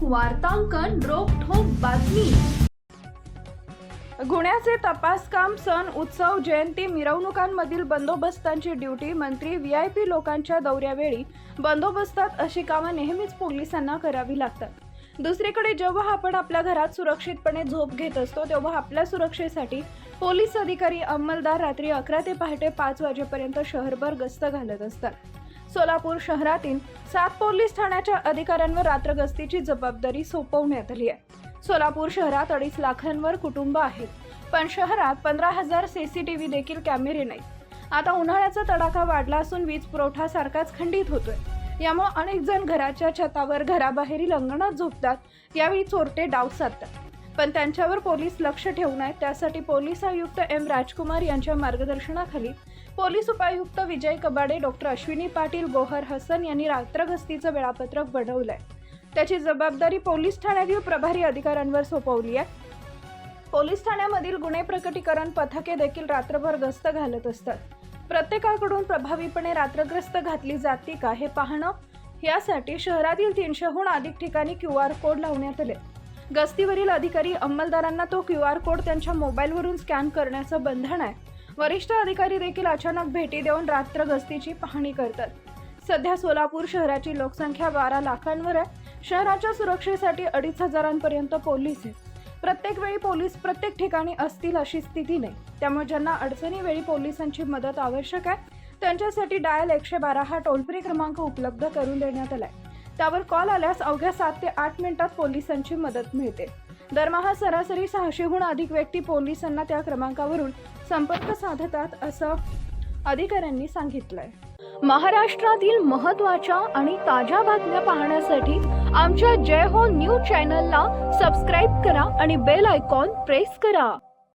वार्तांकन रोखठोक बातमी. गुन्ह्याचे तपास काम, सण, उत्सव, जयंती, मिरवणुकांमधील बंदोबस्तांची ड्युटी, मंत्री, व्हीआयपी लोकांच्या दौऱ्यावेळी बंदोबस्तात अशी कामं नेहमीच पोलिसांना करावी लागतात. दुसरीकडे जेव्हा आपण आपल्या घरात सुरक्षितपणे झोप घेत असतो तेव्हा आपल्या सुरक्षेसाठी पोलीस अधिकारी, अंमलदार रात्री 11 ते पहाटे 5 वाजेपर्यंत शहरभर गस्त घालत असतात. सोलापूर शहरातील 7 पोलीस ठाण्याच्या अधिकाऱ्यांवर रात्र गस्तीची जबाबदारी सोपवण्यात आली आहे. सोलापूर शहरात 2.5 लाखांवर कुटुंब आहेत, पण शहरात 15,000 सीसीटीव्ही देखील कॅमेरे नाहीत. आता उन्हाळ्याचा तडाखा वाढला असून वीज पुरवठा सारखाच खंडित होतोय. यामुळे अनेक जण घराच्या छतावर, घराबाहेरील अंगणात झोपतात. यावेळी चोरटे डाव साधतात, पण त्यांच्यावर पोलीस लक्ष ठेवून आहेत. त्यासाठी पोलीस आयुक्त एम राजकुमार यांच्या मार्गदर्शनाखाली पोलीस उपायुक्त विजय कबाडे, डॉक्टर अश्विनी पाटील, गोहर हसन यांनी रात्र गस्तीचं वेळापत्रक बनवलंय. त्याची जबाबदारी पोलीस ठाण्यातील प्रभारी अधिकाऱ्यांवर सोपवली आहे. पोलीस ठाण्यामधील गुन्हे प्रकटीकरण पथके देखील रात्रभर गस्त घालत असतात. प्रत्येकाकडून प्रभावीपणे रात्रगस्त घातली जाते का हे पाहणं, यासाठी शहरातील 300हून अधिक ठिकाणी QR कोड लावण्यात आले. गस्तीवरील अधिकारी, अंमलदारांना तो QR कोड त्यांच्या मोबाईलवरून स्कॅन करण्याचं बंधन आहे. वरिष्ठ अधिकारी देखील अचानक भेटी देऊन रात्र गस्तीची पाहणी करतात. सध्या सोलापूर शहराची लोकसंख्या 12 लाखांवर आहे. शहराच्या सुरक्षेसाठी 2,500पर्यंत पोलीस आहेत. प्रत्येक वेळी पोलीस प्रत्येक ठिकाणी असतील अशी स्थिती नाही. त्यामुळे ज्यांना अडचणीवेळी पोलिसांची मदत आवश्यक आहे त्यांच्यासाठी डायल 112 हा टोल फ्री क्रमांक उपलब्ध करून देण्यात आलाय. त्यावर कॉल आल्यास अवघ्या 7 ते 8 मिनिटात पोलिसांची मदत मिळते. दरमहा सरासरी 600हून अधिक व्यक्ती पोलिसांना त्या क्रमांकावरून संपर्क साधतात असं अधिकाऱ्यांनी सांगितलंय. महाराष्ट्रातील महत्त्वाच्या आणि ताज्या बातम्या पाहण्यासाठी आमच्या जय हो न्यूज चॅनलला सबस्क्राईब करा आणि बेल आयकॉन प्रेस करा.